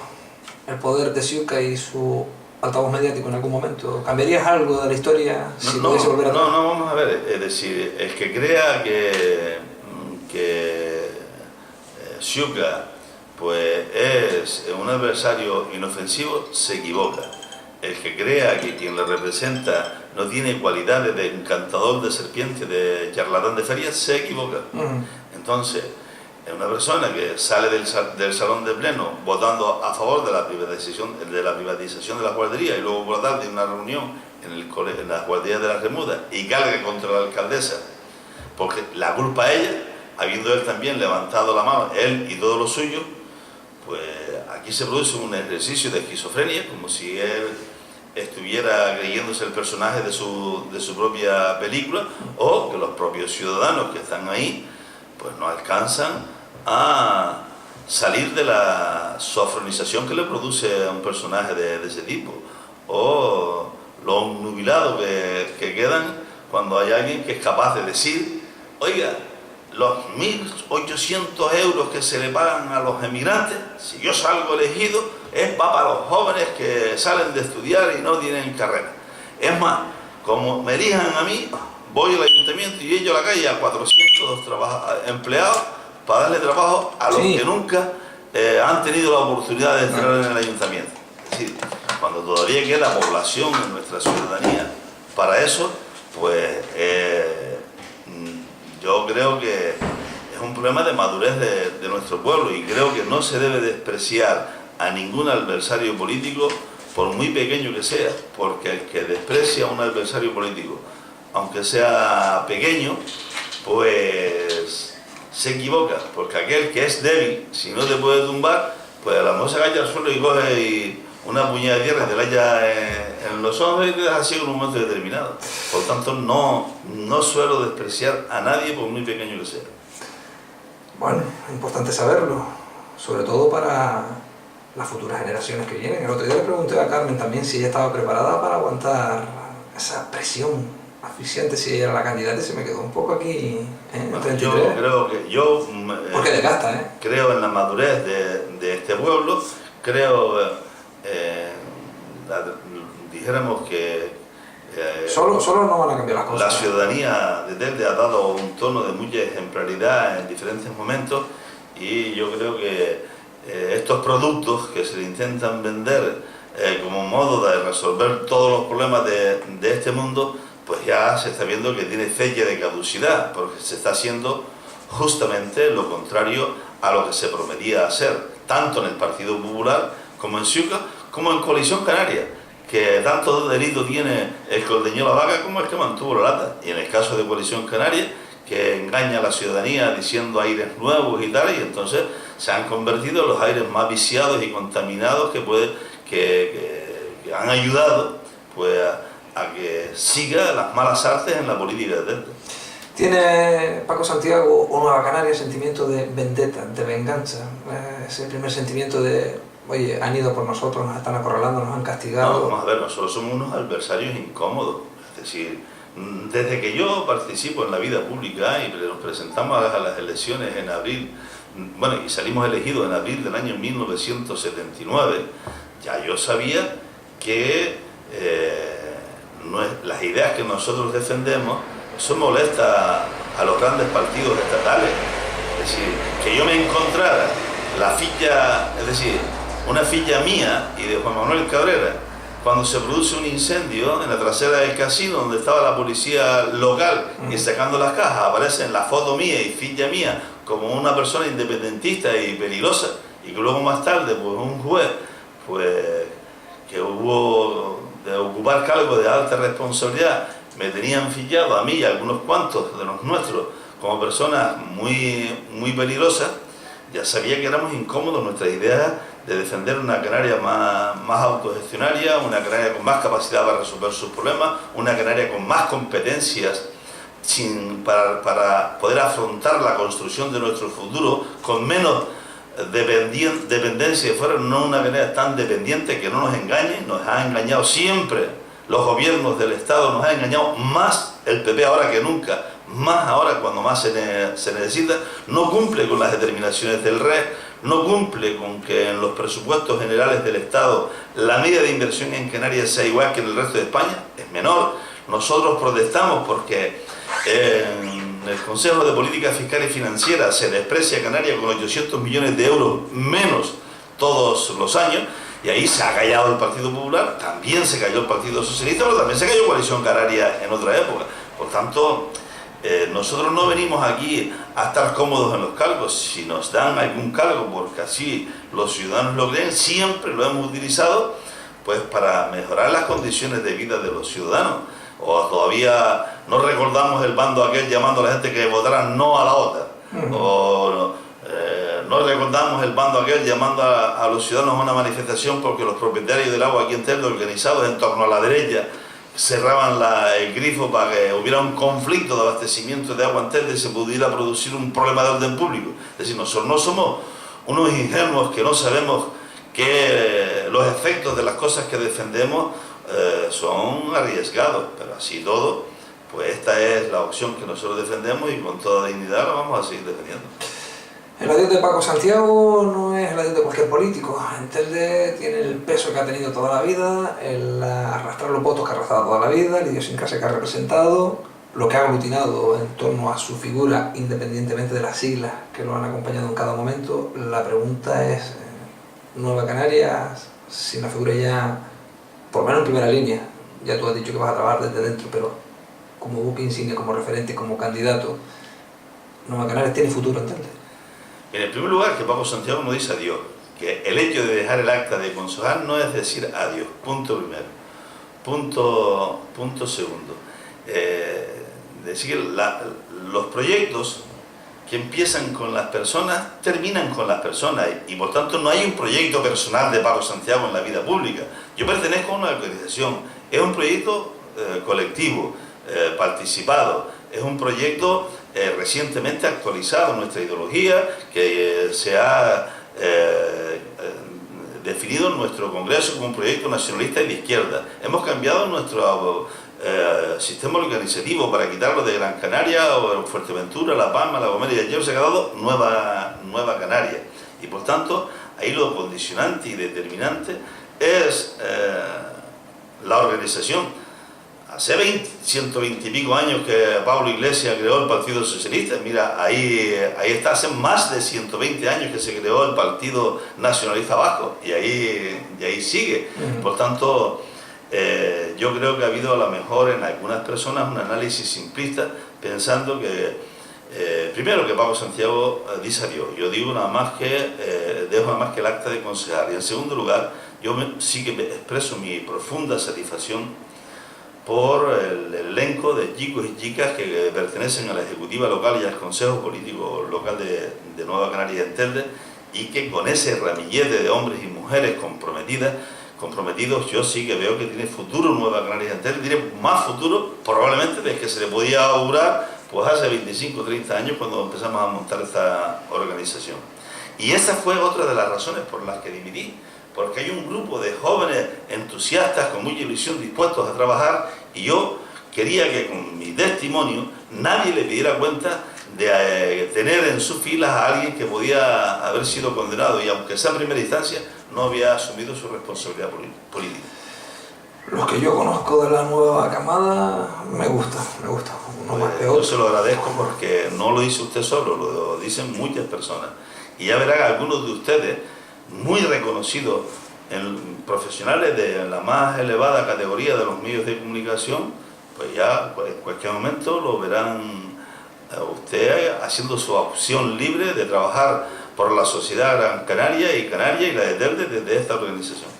el poder de Ceuta y su altavoz mediático en algún momento? ¿Cambiarías algo de la historia si pudiese volver atrás? No, vamos a ver. Es decir, el que crea que Ceuta pues, es un adversario inofensivo se equivoca. El que crea que quien le representa no tiene cualidades de encantador de serpiente, de charlatán de feria, se equivoca. Entonces, es una persona que sale del salón de pleno votando a favor de la privatización de las guarderías y luego por la tarde una reunión en las guarderías de las Remudas y carga contra la alcaldesa, porque la culpa a ella, habiendo él también levantado la mano, él y todos los suyos, pues aquí se produce un ejercicio de esquizofrenia, como si él estuviera creyéndose el personaje de su propia película, o que los propios ciudadanos que están ahí pues no alcanzan a salir de la sofronización que le produce a un personaje de ese tipo, o lo nubilado que quedan cuando hay alguien que es capaz de decir, oiga, los 1.800 euros que se le pagan a los emigrantes, si yo salgo elegido, es para los jóvenes que salen de estudiar y no tienen carrera. Es más, como me elijan a mí, voy al ayuntamiento y echo a la calle a 400 empleados para darle trabajo a los que nunca han tenido la oportunidad de entrar en el ayuntamiento. Es decir, cuando todavía queda población en nuestra ciudadanía para eso, pues yo creo que es un problema de madurez de nuestro pueblo y creo que no se debe despreciar a ningún adversario político por muy pequeño que sea, porque el que desprecia a un adversario político, aunque sea pequeño, pues se equivoca, porque aquel que es débil, si no te puede tumbar, pues a lo mejor se agacha al suelo y coge una puñada de tierra y te la echa en los ojos y te deja así en un momento determinado. Por tanto, no suelo despreciar a nadie por muy pequeño que sea. Bueno, es importante saberlo, sobre todo para las futuras generaciones que vienen. El otro día le pregunté a Carmen también si ella estaba preparada para aguantar esa presión asfixiante si ella era la candidata, y se me quedó un poco aquí en Bueno, 33. yo creo que porque desgasta, creo en la madurez de este pueblo, creo, dijéramos que Solo no van a cambiar las cosas. la ciudadanía de Telde ha dado un tono de mucha ejemplaridad en diferentes momentos, y yo creo que estos productos que se le intentan vender como modo de resolver todos los problemas de este mundo, pues ya se está viendo que tiene fecha de caducidad, porque se está haciendo justamente lo contrario a lo que se prometía hacer, tanto en el Partido Popular como en Ciuca, como en Coalición Canaria, que tanto delito tiene el que ordeñó la vaca como el que mantuvo la lata. Y en el caso de Coalición Canaria, que engaña a la ciudadanía diciendo aires nuevos y tal, y entonces se han convertido en los aires más viciados y contaminados que han ayudado pues a que siga las malas artes en la política de Telde. ¿Tiene Paco Santiago o Nueva Canaria sentimiento de vendetta, de venganza? Ese primer sentimiento de, oye, han ido por nosotros, nos están acorralando, nos han castigado. No, vamos a ver, nosotros somos unos adversarios incómodos. Es decir, desde que yo participo en la vida pública y nos presentamos a las elecciones en abril, bueno, y salimos elegidos en abril del año 1979, ya yo sabía que las ideas que nosotros defendemos, eso molesta a los grandes partidos estatales. Es decir, que yo me encontrara la ficha, es decir, una ficha mía y de Juan Manuel Cabrera, cuando se produce un incendio en la trasera del casino donde estaba la policía local y sacando las cajas, aparece la foto mía y ficha mía como una persona independentista y peligrosa, y que luego más tarde pues un juez pues que hubo de ocupar cargos de alta responsabilidad me tenían fichado a mí y a algunos cuantos de los nuestros como personas muy peligrosas. Ya sabía que éramos incómodos. Nuestra idea de defender una Canaria más autogestionaria, una Canaria con más capacidad para resolver sus problemas, una Canaria con más competencias para poder afrontar la construcción de nuestro futuro con menos dependencia de fuera, no una Canaria tan dependiente. Que no nos engañen, nos ha engañado siempre los gobiernos del Estado, nos ha engañado más el PP ahora que nunca, más ahora cuando más se necesita. No cumple con las determinaciones del RES, no cumple con que en los presupuestos generales del Estado la media de inversión en Canarias sea igual que en el resto de España, es menor. Nosotros protestamos porque en el Consejo de Política Fiscal y Financiera se desprecia a Canarias con 800 millones de euros menos todos los años, y ahí se ha callado el Partido Popular, también se cayó el Partido Socialista, pero también se cayó Coalición Canaria en otra época. Por tanto, nosotros no venimos aquí a estar cómodos en los cargos. Si nos dan algún cargo, porque así los ciudadanos lo creen, siempre lo hemos utilizado pues para mejorar las condiciones de vida de los ciudadanos. O todavía no recordamos el bando aquel llamando a la gente que votara no a la OTAN. O no recordamos el bando aquel llamando a los ciudadanos a una manifestación porque los propietarios del agua aquí en Telde, organizados en torno a la derecha, cerraban el grifo para que hubiera un conflicto de abastecimiento de agua en Telde y se pudiera producir un problema de orden público. Es decir, nosotros no somos unos ingenuos que no sabemos que los efectos de las cosas que defendemos son arriesgados, pero así todo, pues esta es la opción que nosotros defendemos y con toda dignidad la vamos a seguir defendiendo. El adiós de Paco Santiago no es el adiós de cualquier político. En Telde tiene el peso que ha tenido toda la vida, el arrastrar los votos que ha arrastrado toda la vida, la idiosincrasia que ha representado, lo que ha aglutinado en torno a su figura, independientemente de las siglas que lo han acompañado en cada momento. La pregunta es, Nueva Canarias, sin la figura ya, por lo menos en primera línea, ya tú has dicho que vas a trabajar desde dentro, pero como buque insignia, como referente, como candidato, ¿Nueva Canarias tiene futuro en Telde? En el primer lugar, que Paco Santiago no dice adiós, que el hecho de dejar el acta de concejal no es decir adiós, punto primero. Punto segundo. Decir los proyectos que empiezan con las personas terminan con las personas y por tanto no hay un proyecto personal de Paco Santiago en la vida pública. Yo pertenezco a una organización, es un proyecto colectivo, participado, es un proyecto recientemente actualizado en nuestra ideología que se ha definido en nuestro Congreso como un proyecto nacionalista y de izquierda. Hemos cambiado nuestro sistema organizativo para quitarlo de Gran Canaria o Fuerteventura, La Palma, La Gomera y ayer se ha quedado Nueva Canaria. Y por tanto, ahí lo condicionante y determinante es la organización. Hace 120 y pico años que Pablo Iglesias creó el Partido Socialista. Mira, ahí está, hace más de 120 años que se creó el Partido Nacionalista Vasco y ahí sigue. Por tanto, yo creo que ha habido a lo mejor en algunas personas un análisis simplista pensando que, primero que Paco Santiago dice adiós. Yo digo dejo nada más que el acta de concejal. Y en segundo lugar, sí que expreso mi profunda satisfacción por el elenco de chicos y chicas que pertenecen a la Ejecutiva Local y al Consejo Político Local de Nueva Canaria y Entelde y que con ese ramillete de hombres y mujeres comprometidos, yo sí que veo que tiene futuro Nueva Canaria y Entelde, tiene más futuro probablemente del que se le podía augurar pues hace 25 o 30 años cuando empezamos a montar esta organización. Y esa fue otra de las razones por las que dividí, porque hay un grupo de jóvenes entusiastas con mucha ilusión dispuestos a trabajar y yo quería que con mi testimonio nadie le pidiera cuenta de tener en sus filas a alguien que podía haber sido condenado y aunque sea en primera instancia no había asumido su responsabilidad política. Los que yo conozco de la nueva camada me gusta. Uno más que otro. Yo se lo agradezco porque no lo dice usted solo, lo dicen muchas personas y ya verán algunos de ustedes muy reconocidos profesionales de la más elevada categoría de los medios de comunicación, pues ya en cualquier momento lo verán usted haciendo su opción libre de trabajar por la sociedad Gran Canaria y la de Telde desde esta organización.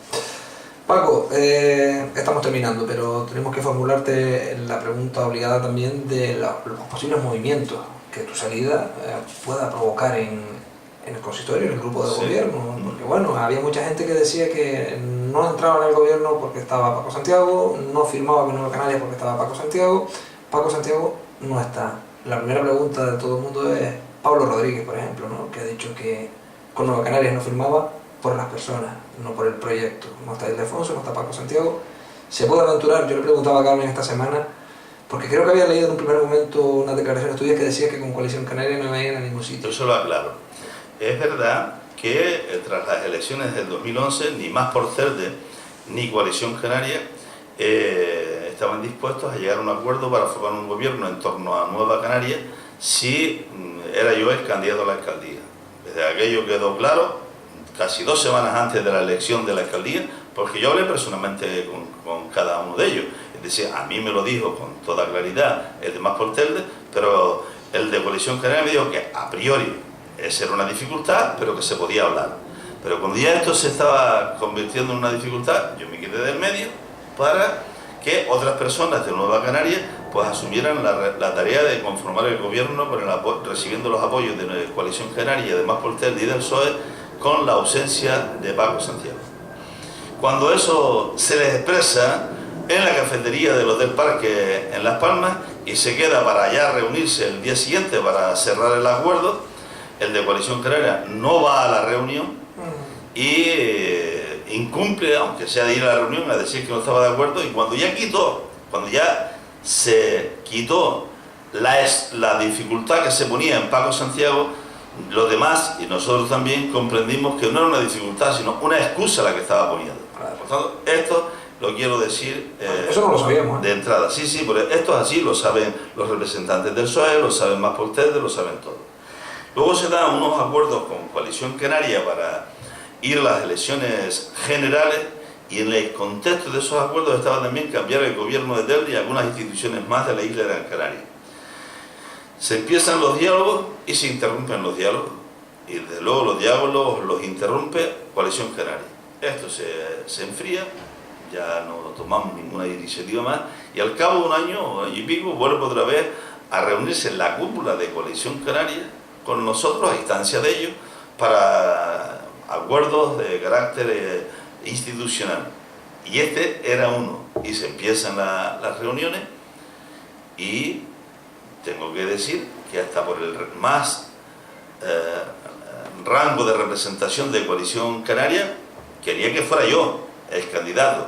Paco, estamos terminando, pero tenemos que formularte la pregunta obligada también de los posibles movimientos que tu salida pueda provocar en el consistorio, en el grupo de gobierno, porque bueno, había mucha gente que decía que no entraba en el gobierno porque estaba Paco Santiago, no firmaba con Nueva Canaria porque estaba Paco Santiago no está. La primera pregunta de todo el mundo es Pablo Rodríguez, por ejemplo, ¿no? Que ha dicho que con Nueva Canaria no firmaba por las personas, no por el proyecto. No está Ildefonso, no está Paco Santiago. ¿Se puede aventurar? Yo le preguntaba a Carmen esta semana, porque creo que había leído en un primer momento unas declaraciones tuyas que decía que con Coalición Canaria no iban a ningún sitio. Yo se lo aclaro. Es verdad que tras las elecciones del 2011, ni Más por Telde ni Coalición Canaria estaban dispuestos a llegar a un acuerdo para formar un gobierno en torno a Nueva Canaria si era yo el candidato a la alcaldía. Desde aquello quedó claro, casi 2 semanas antes de la elección de la alcaldía, porque yo hablé personalmente con cada uno de ellos. Es decir, a mí me lo dijo con toda claridad el de Más por Telde, pero el de Coalición Canaria me dijo que a priori esa era una dificultad, pero que se podía hablar. Pero cuando ya esto se estaba convirtiendo en una dificultad, yo me quedé del medio para que otras personas de Nueva Canaria pues asumieran la tarea de conformar el gobierno recibiendo los apoyos de la Coalición Canaria, de Más por Telde y del PSOE, con la ausencia de Paco Santiago. Cuando eso se les expresa en la cafetería del Hotel Parque en Las Palmas y se queda para ya reunirse el día siguiente para cerrar el acuerdo, el de Coalición Canaria no va a la reunión y incumple, aunque sea de ir a la reunión, a decir que no estaba de acuerdo, y cuando ya se quitó la dificultad que se ponía en Paco Santiago, los demás y nosotros también comprendimos que no era una dificultad, sino una excusa la que estaba poniendo. Por tanto, esto lo quiero decir eso no lo sabíamos, de entrada. Sí, pero esto es así, lo saben los representantes del PSOE, lo saben Más por Telde, lo saben todos. Luego se dan unos acuerdos con Coalición Canaria para ir a las elecciones generales y en el contexto de esos acuerdos estaba también cambiar el gobierno de Telde y algunas instituciones más de la isla de Gran Canaria. Se empiezan los diálogos y se interrumpen los diálogos y desde luego los diálogos los interrumpe Coalición Canaria. Esto se enfría, ya no tomamos ninguna iniciativa más, y al cabo de un año y pico vuelve otra vez a reunirse en la cúpula de Coalición Canaria con nosotros a instancia de ellos para acuerdos de carácter institucional. Y este era uno, y se empiezan las reuniones, y tengo que decir que hasta por el más rango de representación de Coalición Canaria quería que fuera yo el candidato,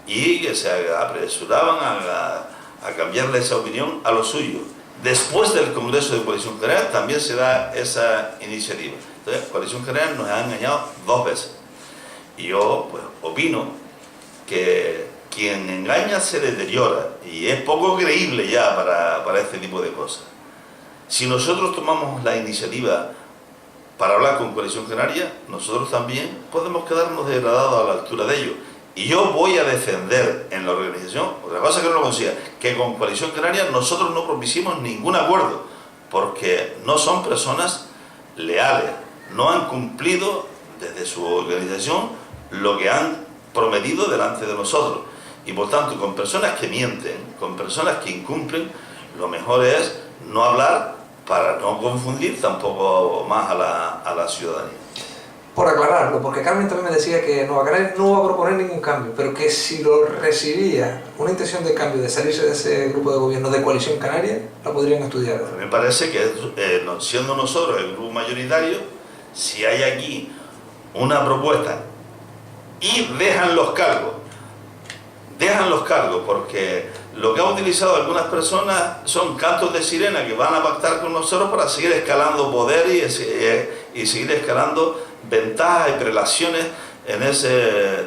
y que se apresuraban a cambiarle esa opinión a lo suyo. Después del Congreso de Coalición Canaria también se da esa iniciativa. Entonces, Coalición Canaria nos ha engañado 2 veces. Y yo pues opino que quien engaña se deteriora, y es poco creíble ya para este tipo de cosas. Si nosotros tomamos la iniciativa para hablar con Coalición Canaria, nosotros también podemos quedarnos degradados a la altura de ellos. Y yo voy a defender en la organización, otra cosa que no lo consiga, que con Coalición Canaria nosotros no propiciemos ningún acuerdo, porque no son personas leales, no han cumplido desde su organización lo que han prometido delante de nosotros. Y por tanto, con personas que mienten, con personas que incumplen, lo mejor es no hablar para no confundir tampoco más a la ciudadanía. Por aclararlo, porque Carmen también me decía que Nueva Canaria no va a proponer ningún cambio, pero que si lo recibía una intención de cambio, de salirse de ese grupo de gobierno de Coalición Canaria, la podrían estudiar. Me parece que siendo nosotros el grupo mayoritario, si hay aquí una propuesta y dejan los cargos, porque lo que han utilizado algunas personas son cantos de sirena que van a pactar con nosotros para seguir escalando poder y seguir escalando ventajas y prelaciones en ese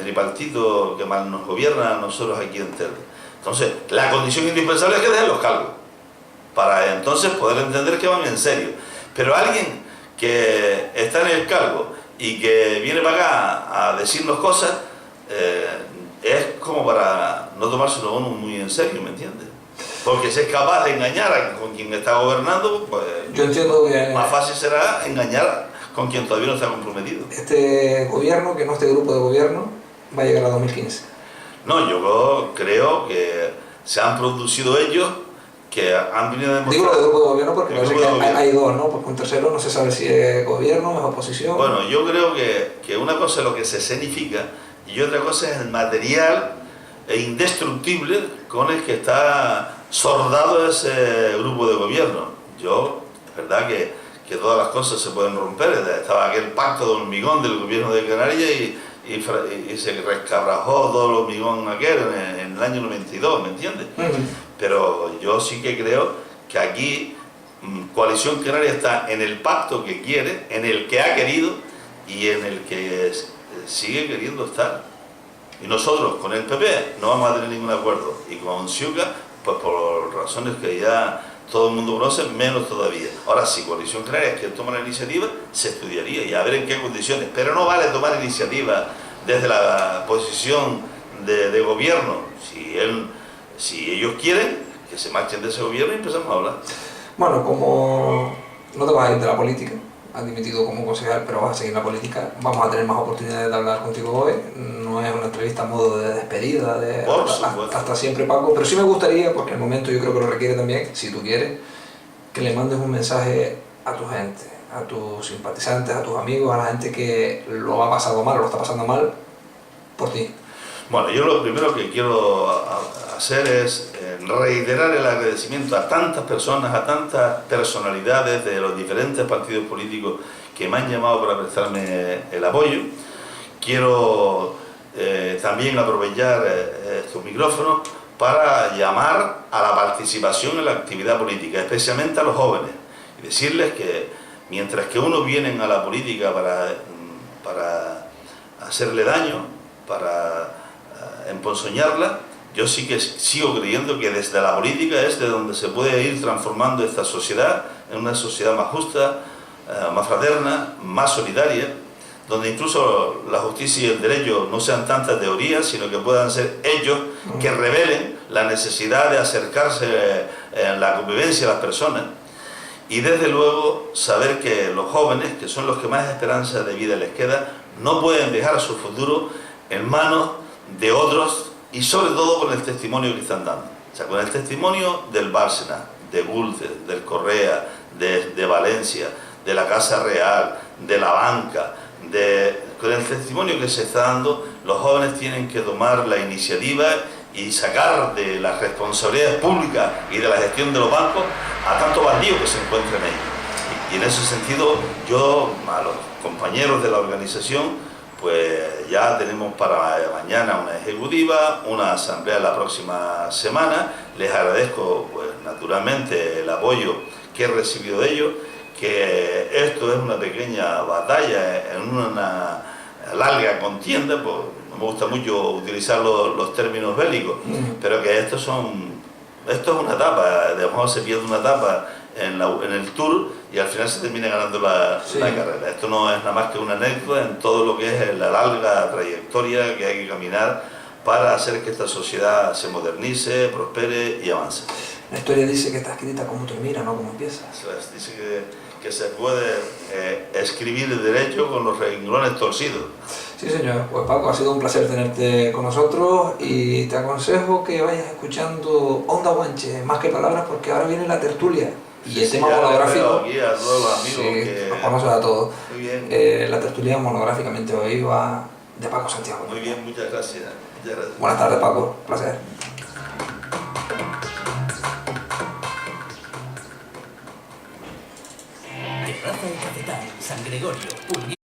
tripartito que mal nos gobierna a nosotros aquí en Telde. Entonces, la condición indispensable es que dejen los cargos, para entonces poder entender que van en serio. Pero alguien que está en el cargo y que viene para acá a decirnos cosas, es como para no tomárselo uno muy en serio, ¿me entiendes? Porque si es capaz de engañar con quien está gobernando, pues yo entiendo que más fácil será engañar con quien todavía no está comprometido. Este gobierno, que no este grupo de gobierno, va a llegar a 2015. No, yo creo que se han producido ellos que han venido a demostrar... Digo lo del grupo de gobierno porque parece que hay 2, ¿no? Porque un tercero no se sabe si es gobierno, es oposición. Bueno, yo creo que una cosa es lo que se escenifica y otra cosa es el material indestructible con el que está sordado ese grupo de gobierno. Es verdad que todas las cosas se pueden romper. Estaba aquel pacto de hormigón del gobierno de Canarias y se rescabrajó todo el hormigón aquel en el año 92, ¿me entiendes? Pero yo sí que creo que aquí Coalición Canaria está en el pacto que quiere, en el que ha querido y en el que sigue queriendo estar. Y nosotros con el PP no vamos a tener ningún acuerdo, y con Ciuca, pues por razones que ya todo el mundo conoce, menos todavía. Ahora, si Coalición Canaria quiere tomar la iniciativa, se estudiaría y a ver en qué condiciones. Pero no vale tomar iniciativa desde la posición de gobierno. Si ellos quieren, que se marchen de ese gobierno y empezamos a hablar. Bueno, como no te vas a ir de la política, has dimitido como concejal, pero vas a seguir en la política, vamos a tener más oportunidades de hablar contigo hoy. No es una entrevista a modo de despedida, hasta siempre, Paco, pero sí me gustaría, porque el momento yo creo que lo requiere también, si tú quieres, que le mandes un mensaje a tu gente, a tus simpatizantes, a tus amigos, a la gente que lo ha pasado mal o lo está pasando mal por ti. Bueno, yo lo primero que quiero hacer es reiterar el agradecimiento a tantas personas, a tantas personalidades de los diferentes partidos políticos que me han llamado para prestarme el apoyo. Quiero también aprovechar estos micrófonos para llamar a la participación en la actividad política, especialmente a los jóvenes, y decirles que mientras que unos vienen a la política para hacerle daño, para emponzoñarla, yo sí que sigo creyendo que desde la política es de donde se puede ir transformando esta sociedad en una sociedad más justa, más fraterna, más solidaria, donde incluso la justicia y el derecho no sean tantas teorías, sino que puedan ser ellos que revelen la necesidad de acercarse en la convivencia a las personas. y desde luego saber que los jóvenes, que son los que más esperanza de vida les queda, no pueden dejar su futuro en manos de otros y sobre todo con el testimonio que están dando. O sea, con el testimonio del Bárcena, de Gulce, del Correa, de Valencia, de la Casa Real, de la banca, con el testimonio que se está dando, los jóvenes tienen que tomar la iniciativa y sacar de las responsabilidades públicas y de la gestión de los bancos a tanto bandido que se encuentren ahí. Y en ese sentido, yo a los compañeros de la organización, pues ya tenemos para mañana una ejecutiva, una asamblea la próxima semana. Les agradezco, pues naturalmente, el apoyo que he recibido de ellos, que esto es una pequeña batalla en una larga contienda, pues no me gusta mucho utilizar los términos bélicos, pero que esto es una etapa, a lo mejor se pierde una etapa en el Tour y al final se termina ganando la carrera. Esto no es nada más que una anécdota en todo lo que es la larga trayectoria que hay que caminar para hacer que esta sociedad se modernice, prospere y avance. La historia dice que está escrita como termina, no como empieza. Dice que se puede escribir el derecho con los renglones torcidos. Sí, señor. Pues Paco, ha sido un placer tenerte con nosotros y te aconsejo que vayas escuchando Onda Guanche, más que palabras, porque ahora viene la tertulia. Y el tema monográfico. Aquí a todos los amigos que nos conoces a todos. Muy bien. La tertulia monográficamente hoy va de Paco Santiago. Muy bien, muchas gracias. Buenas tardes, Paco. Placer. Terraza El Cafetal, San Gregorio.